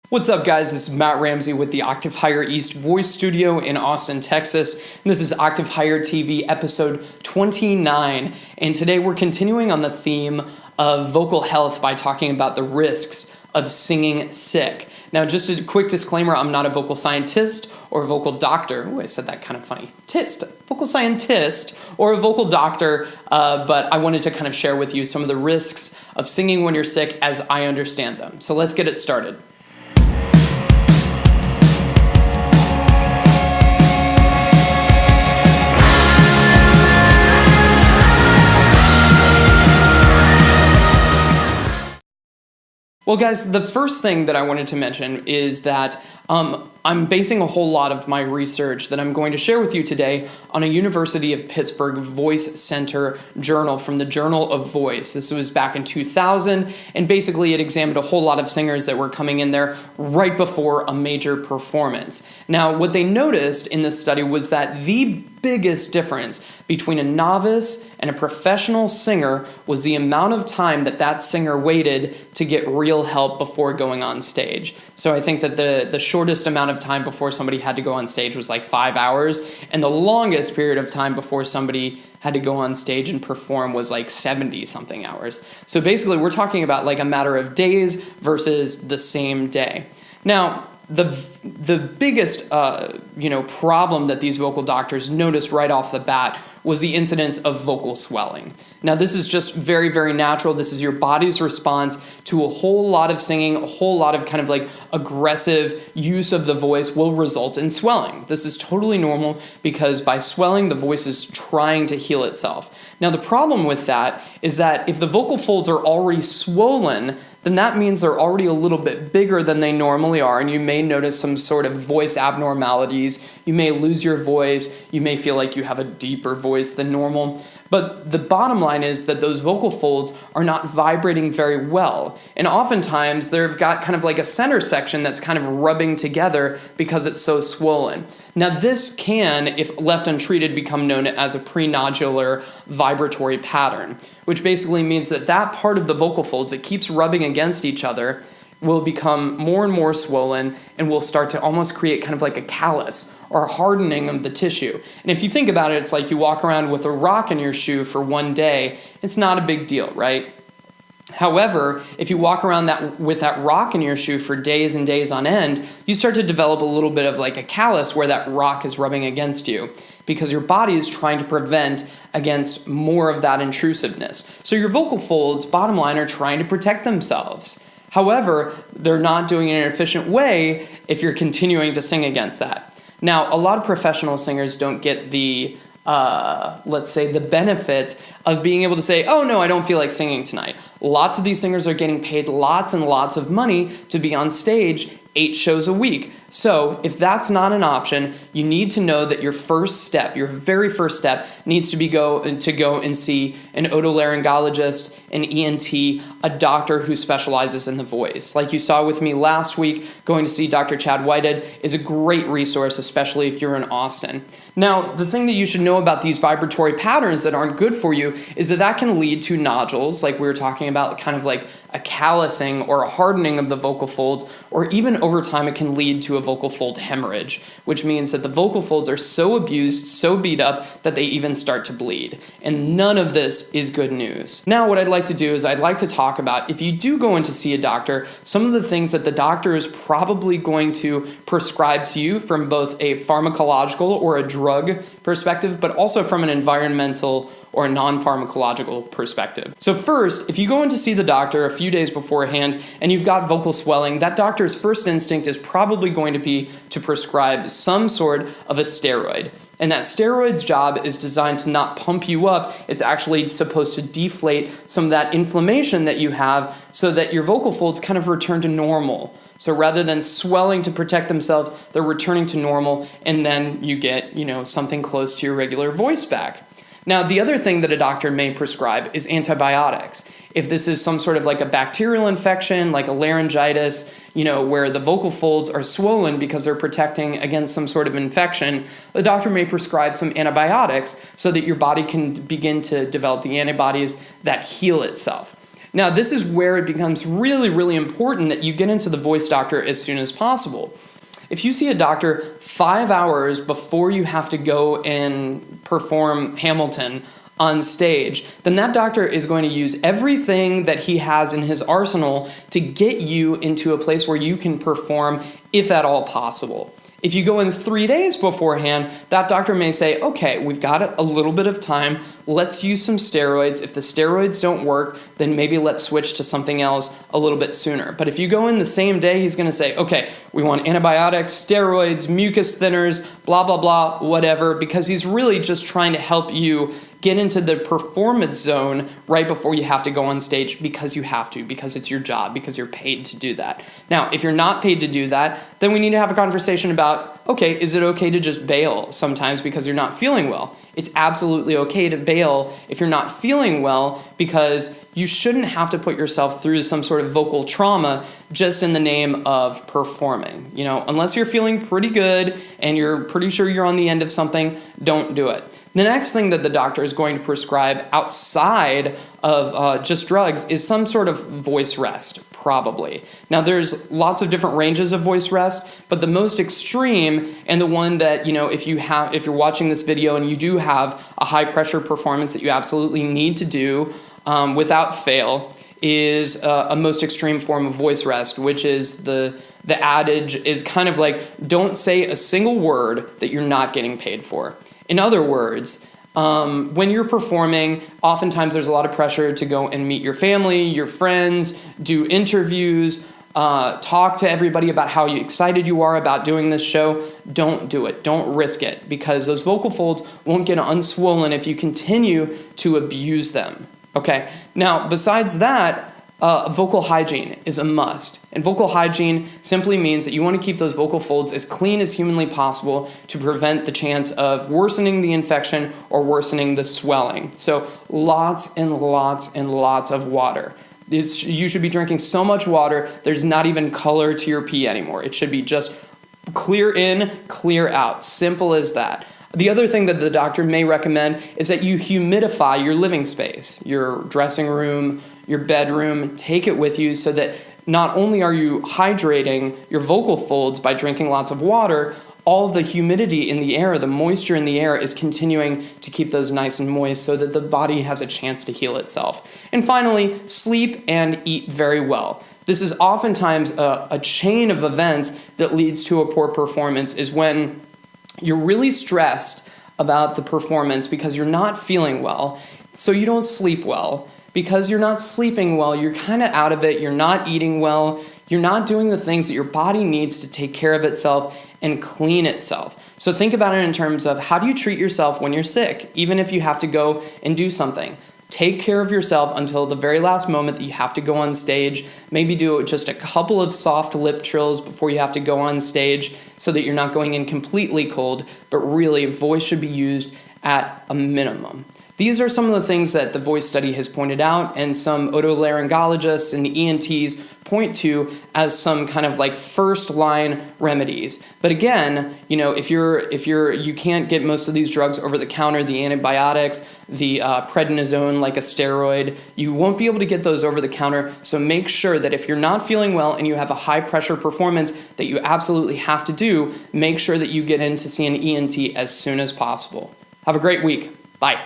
What's up, guys? This is Matt Ramsey with the Octave Higher East Voice Studio in Austin, Texas. And this is Octave Higher TV episode 29. And today we're continuing on the theme of vocal health by talking about the risks of singing sick. Now, just a quick disclaimer, I'm not a vocal scientist or a vocal doctor. Oh, I said that kind of funny. Vocal scientist or a vocal doctor, but I wanted to kind of share with you some of the risks of singing when you're sick as I understand them. So let's get it started. Well, guys, the first thing that I wanted to mention is that I'm basing a whole lot of my research that I'm going to share with you today on a University of Pittsburgh Voice Center journal from the Journal of Voice. This was back in 2000, and basically it examined a whole lot of singers that were coming in there right before a major performance. Now, what they noticed in this study was that the biggest difference between a novice and a professional singer was the amount of time that that singer waited to get real help before going on stage. So I think that the shortest amount of time before somebody had to go on stage was like 5 hours, and the longest period of time before somebody had to go on stage and perform was like 70-something hours. So basically we're talking about like a matter of days versus the same day. Now, the biggest problem that these vocal doctors noticed right off the bat was the incidence of vocal swelling. Now, this is just very, very natural. This is your body's response to a whole lot of singing, a whole lot of kind of like aggressive use of the voice will result in swelling. This is totally normal because by swelling, the voice is trying to heal itself. Now, the problem with that is that if the vocal folds are already swollen, then that means they're already a little bit bigger than they normally are, and you may notice some sort of voice abnormalities. You may lose your voice. You may feel like you have a deeper voice than normal. But the bottom line is that those vocal folds are not vibrating very well. And oftentimes they've got kind of like a center section that's kind of rubbing together because it's so swollen. Now, this can, if left untreated, become known as a prenodular vibratory pattern, which basically means that that part of the vocal folds that keeps rubbing against each other will become more and more swollen and will start to almost create kind of like a callus or a hardening of the tissue. And if you think about it, it's like you walk around with a rock in your shoe for one day. It's not a big deal, right? However, if you walk around with that rock in your shoe for days and days on end, you start to develop a little bit of like a callus where that rock is rubbing against you because your body is trying to prevent against more of that intrusiveness. So your vocal folds, bottom line, are trying to protect themselves. However, they're not doing it in an efficient way if you're continuing to sing against that. Now, a lot of professional singers don't get the, let's say, the benefit of being able to say, oh no, I don't feel like singing tonight. Lots of these singers are getting paid lots and lots of money to be on stage 8 shows a week. So if that's not an option, you need to know that your first step, your very first step, needs to be go and see an otolaryngologist, an ENT, a doctor who specializes in the voice. Like you saw with me last week, going to see Dr. Chad Whitehead is a great resource, especially if you're in Austin. Now, the thing that you should know about these vibratory patterns that aren't good for you is that that can lead to nodules, like we were talking about, kind of like a callousing or a hardening of the vocal folds, or even over time it can lead to a vocal fold hemorrhage, which means that the vocal folds are so abused, so beat up, that they even start to bleed. And none of this is good news. Now, what I'd like to do is I'd like to talk about, if you do go in to see a doctor, some of the things that the doctor is probably going to prescribe to you from both a pharmacological or a drug perspective, but also from an environmental or a non-pharmacological perspective. So first, if you go in to see the doctor a few days beforehand and you've got vocal swelling, that doctor's first instinct is probably going to be to prescribe some sort of a steroid. And that steroid's job is designed to not pump you up. It's actually supposed to deflate some of that inflammation that you have so that your vocal folds kind of return to normal. So rather than swelling to protect themselves, they're returning to normal, and then you get, something close to your regular voice back. Now, the other thing that a doctor may prescribe is antibiotics. If this is some sort of like a bacterial infection, like a laryngitis, where the vocal folds are swollen because they're protecting against some sort of infection, the doctor may prescribe some antibiotics so that your body can begin to develop the antibodies that heal itself. Now, this is where it becomes really, really important that you get into the voice doctor as soon as possible. If you see a doctor 5 hours before you have to go and perform Hamilton on stage, then that doctor is going to use everything that he has in his arsenal to get you into a place where you can perform, if at all possible. If you go in 3 days beforehand, that doctor may say, okay, we've got a little bit of time, let's use some steroids. If the steroids don't work, then maybe let's switch to something else a little bit sooner. But if you go in the same day, he's going to say, okay, we want antibiotics, steroids, mucus thinners, blah, blah, blah, whatever, because he's really just trying to help you get into the performance zone right before you have to go on stage, because you have to, because it's your job, because you're paid to do that. Now, if you're not paid to do that, then we need to have a conversation about, okay, is it okay to just bail sometimes because you're not feeling well? It's absolutely okay to bail if you're not feeling well, because you shouldn't have to put yourself through some sort of vocal trauma just in the name of performing. You know, unless you're feeling pretty good and you're pretty sure you're on the end of something, don't do it. The next thing that the doctor is going to prescribe outside of just drugs is some sort of voice rest, probably. Now, there's lots of different ranges of voice rest, but the most extreme, and the one that, you know, if you're watching this video and you do have a high pressure performance that you absolutely need to do without fail, is a most extreme form of voice rest, which is the adage is kind of like, don't say a single word that you're not getting paid for. In other words, when you're performing, oftentimes there's a lot of pressure to go and meet your family, your friends, do interviews, talk to everybody about how excited you are about doing this show. Don't do it. Don't risk it, because those vocal folds won't get unswollen if you continue to abuse them. Okay. Now, besides that, vocal hygiene is a must. And vocal hygiene simply means that you want to keep those vocal folds as clean as humanly possible to prevent the chance of worsening the infection or worsening the swelling. So lots and lots and lots of water. You should be drinking so much water, there's not even color to your pee anymore. It should be just clear in, clear out. Simple as that. The other thing that the doctor may recommend is that you humidify your living space, your dressing room, your bedroom. Take it with you so that not only are you hydrating your vocal folds by drinking lots of water, all of the humidity in the air, the moisture in the air, is continuing to keep those nice and moist so that the body has a chance to heal itself. And finally, sleep and eat very well. This is oftentimes a chain of events that leads to a poor performance, is when you're really stressed about the performance because you're not feeling well, so you don't sleep well. Because you're not sleeping well, you're kind of out of it, you're not eating well, you're not doing the things that your body needs to take care of itself and clean itself. So think about it in terms of, how do you treat yourself when you're sick, even if you have to go and do something? Take care of yourself until the very last moment that you have to go on stage. Maybe do just a couple of soft lip trills before you have to go on stage so that you're not going in completely cold, but really voice should be used at a minimum. These are some of the things that the voice study has pointed out, and some otolaryngologists and ENTs point to as some kind of like first line remedies. But again, you know, if you can't get most of these drugs over the counter, the antibiotics, the prednisone, like a steroid, you won't be able to get those over the counter. So make sure that if you're not feeling well and you have a high pressure performance that you absolutely have to do, make sure that you get in to see an ENT as soon as possible. Have a great week. Bye.